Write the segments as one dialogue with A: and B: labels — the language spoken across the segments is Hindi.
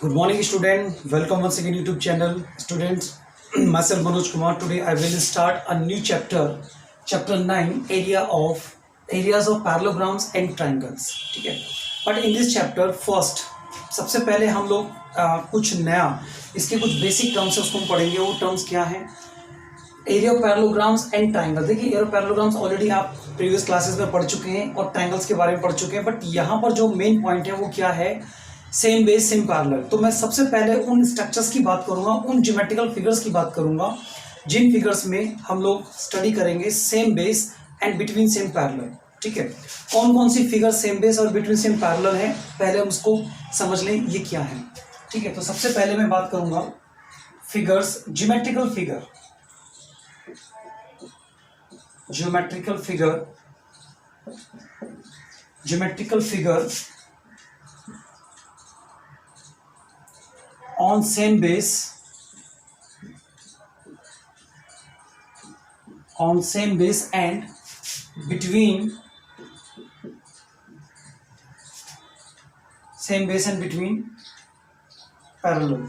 A: Good morning, student. Welcome once again YouTube channel, students. Myself Manoj Kumar. Today I will start a new chapter, chapter 9, areas of parallelograms and triangles. ठीक है. But in this chapter, first सबसे पहले हम लोग कुछ नया इसके कुछ बेसिक टर्म्स उसको हम पढ़ेंगे. वो टर्म्स क्या हैं? Area of parallelograms and triangle. देखिए एरिया ऑफ पैरेललोग्राम्स ऑलरेडी आप प्रीवियस क्लासेस में पढ़ चुके हैं और ट्राइंगल्स के बारे में पढ़ चुके हैं. बट यहाँ पर जो मेन पॉइंट है वो क्या है? Same base same parallel. तो मैं सबसे पहले उन स्ट्रक्चर्स की बात करूंगा, उन ज्योमेट्रिकल फिगर्स की बात करूंगा जिन फिगर्स में हम लोग स्टडी करेंगे same base and between same parallel. ठीक है, कौन कौन सी फिगर सेम बेस और बिटवीन सेम पैरेलल है पहले हम उसको समझ लें ये क्या है. ठीक है, तो सबसे पहले मैं बात करूंगा figures, geometrical figure on same base and between same base and between parallel.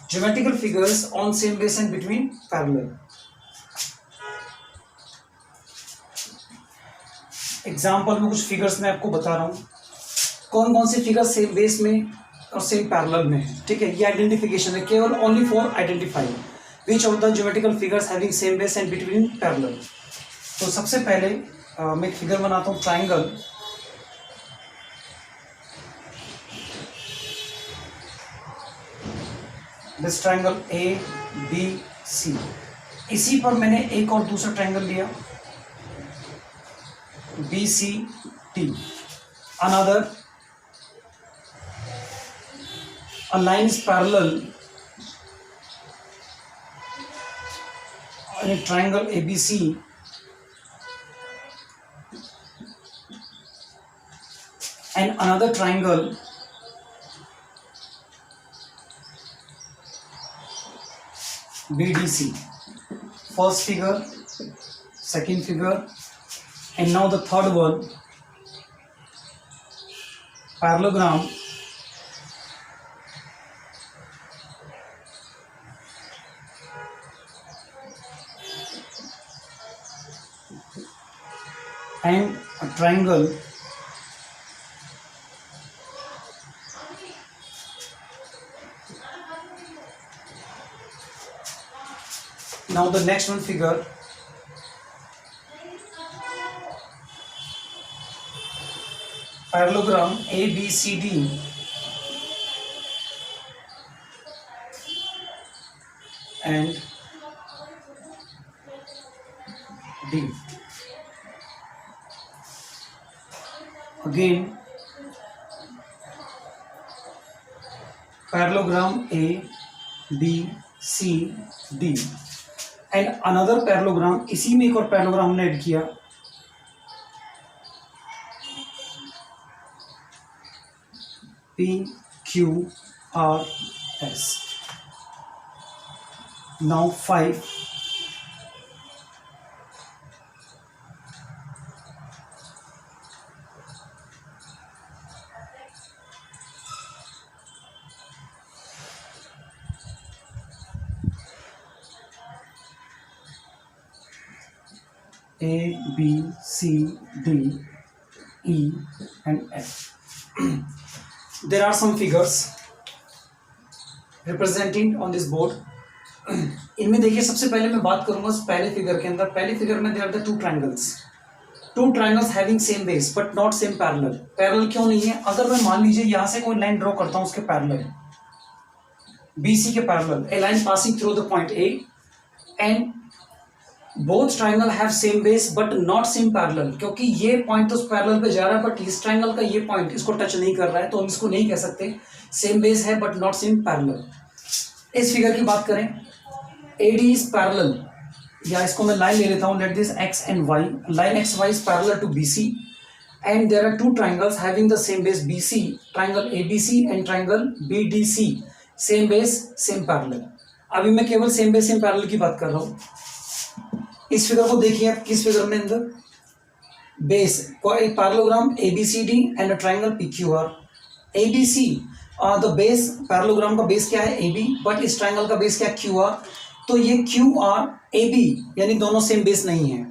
A: Geometrical figures on same base and between parallel. Example में कुछ फिगर्स मैं आपको बता रहा हूं कौन कौन से फिगर सेम बेस में और सेम पैरेलल में है. ठीक है, ये आइडेंटिफिकेशन है केवल only for identifying which of the geometrical figures having same base and between parallel. तो सबसे पहले मैं एक फिगर बनाता हूँ triangle. This triangle A B C. इसी पर मैंने एक और दूसरा ट्राइंगल लिया B C T. Another a line is parallel in a triangle ABC and another triangle BDC. First figure, second figure, and now the third one, parallelogram and a triangle now the next one figure parallelogram ABCD and D. Again parallelogram A B C D and another parallelogram. इसी में एक और पैरेललोग्राम हमने ऐड किया P Q R S. Now 5 A, B, C, D, E and F. There are some figures representing on this board. इनमें देखिए सबसे पहले मैं बात करूंगा पहले फिगर के अंदर. पहले फिगर में there are the two triangles having same base but not same parallel. Parallel क्यों नहीं है? अगर मैं मान लीजिए यहां से कोई लाइन ड्रॉ करता हूं उसके पैरेलल BC के parallel, a line passing through the point A and both triangle have same base but not same parallel. क्योंकि ये पॉइंट तो पैरेलल पे जा रहा है बट इस ट्राइंगल का ये पॉइंट इसको टच नहीं कर रहा है, तो हम इसको नहीं कह सकते सेम बेस है बट नॉट सेम पैरेलल. इस फिगर की बात करें AD इज पैरेलल, या इसको मैं लाइन ले लेता हूं, let this x and y. Line XY is parallel to BC and there are two triangles having the same base BC, triangle ABC and triangle BDC. Same base same parallel. अभी मैं केवल सेम बेस सेम पैरेलल की बात कर रहा हूं. इस फिगर को देखिए आप, किस फिगर में अंदर base, a parallelogram ABCD and a triangle PQR. ABC the base, parallelogram का बेस क्या है AB, बट इस ट्राइंगल का बेस क्या है QR. तो ये QR AB यानी दोनों सेम बेस नहीं है.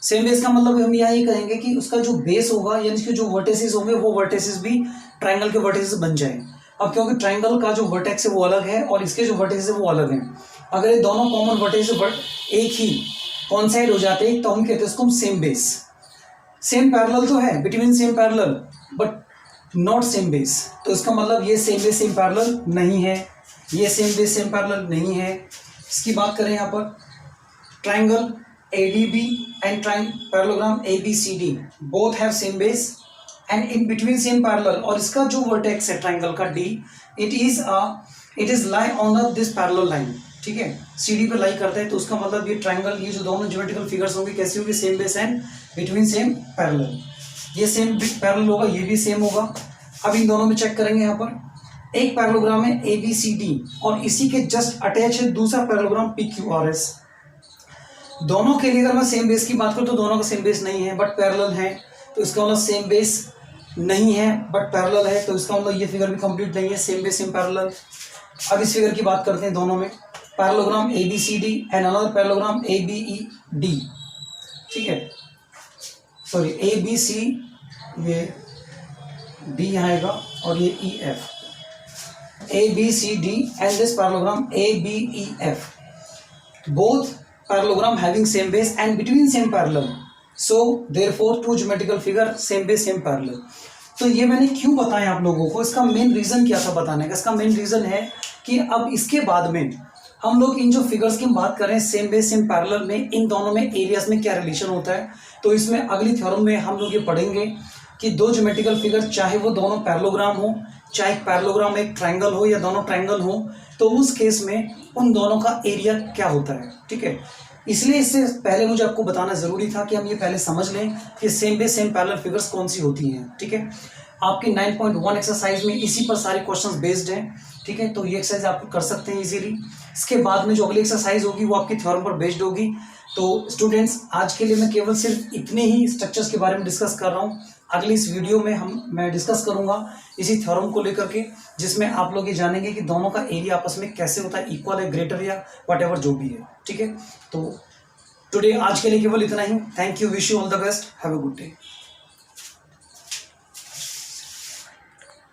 A: सेम बेस का मतलब हम यहाँ ये कहेंगे कि उसका जो बेस होगा यानी इसके जो वर्टेसिस होंगे वो वर्टेसिस भी ट्राइंगल के वर्टेसिस बन जाए. अब क्योंकि ट्राइंगल का जो वर्टेक्स है वो अलग है और इसके जो वर्टेसिस है वो अलग हैं. अगर ये दोनों कॉमन वर्टेसिस एक ही कॉन्साइड हो जाते हैं तो हम कहते हैं इसको सेम बेस. सेम पैरेलल तो है, between same parallel, but not same base. तो इसका मतलब ये सेम बेस सेम पैरेलल नहीं है, ये सेम बेस सेम पैरेलल नहीं है. इसकी बात करें यहाँ पर triangle ADB and parallelogram ABCD both have same base and in between same parallel. और इसका जो वर्टेक्स है ट्राइंगल का D, it is lie on this parallel line. ठीक है, CD पे लाई करता है तो उसका मतलब ये ट्राइंगल, ये जो दोनों ज्योमेट्रिकल फिगर्स होंगे कैसे होंगे, same base and between same parallel. ये सेम पैरेलल होगा, ये भी सेम होगा. अब इन दोनों में चेक करेंगे. यहाँ पर एक पैरेललोग्राम है ABCD और इसी के जस्ट अटैच है दूसरा पैरेललोग्राम PQRS. दोनों के लिए अगर मैं सेम बेस की बात करूं तो दोनों का सेम बेस नहीं है बट पैरेलल है. तो इसका मतलब सेम बेस नहीं है बट पैरेलल है, तो इसका मतलब ये फिगर भी कंप्लीट नहीं है. Same base same parallel. अब इस फिगर की बात करते हैं. दोनों में parallelogram ABCD and another parallelogram ABED. ठीक है, सॉरी ABC, ये D यहाँ आएगा और ये EF. ABCD and this parallelogram ABEF. Both parallelogram having same base and between same parallel, so therefore two geometrical figure same base same parallel. तो ये मैंने क्यों बताया आप लोगों को, इसका मेन रीजन क्या था बताने का. इसका मेन रीजन है कि अब इसके बाद में हम लोग इन जो फिगर्स की बात कर रहे हैं सेम बेस सेम पैरेलल में, इन दोनों में एरियाज में क्या रिलेशन होता है. तो इसमें अगली थ्योरम में हम लोग ये पढ़ेंगे कि दो ज्योमेट्रिकल फिगर चाहे वो दोनों पैरेललोग्राम हो, चाहे पैरेललोग्राम एक ट्राइंगल हो या दोनों ट्राइंगल हो, तो उस केस में उन दोनों का एरिया क्या होता है. ठीक है, इसलिए इससे पहले मुझे आपको बताना जरूरी था कि हम ये पहले समझ लें कि same base same parallel figures कौन सी होती हैं. ठीक है, आपकी 9.1 एक्सरसाइज में इसी पर सारे क्वेश्चंस बेस्ड हैं. ठीक है, तो ये एक्सरसाइज आप कर सकते हैं इजीली. इसके बाद में जो अगली एक्सरसाइज होगी वो आपकी थ्योरम पर बेस्ड होगी. तो स्टूडेंट्स, आज के लिए मैं केवल सिर्फ इतने ही स्ट्रक्चर्स के बारे में डिस्कस कर रहा हूँ. अगली इस वीडियो में मैं डिस्कस करूंगा इसी थ्योरम को लेकर के, जिसमें आप लोग ये जानेंगे कि दोनों का एरिया आपस में कैसे होता है, इक्वल है, ग्रेटर या व्हाटएवर जो भी है. ठीक है, तो टुडे आज के लिए केवल इतना ही. Thank you, wish you all the best, have a good day.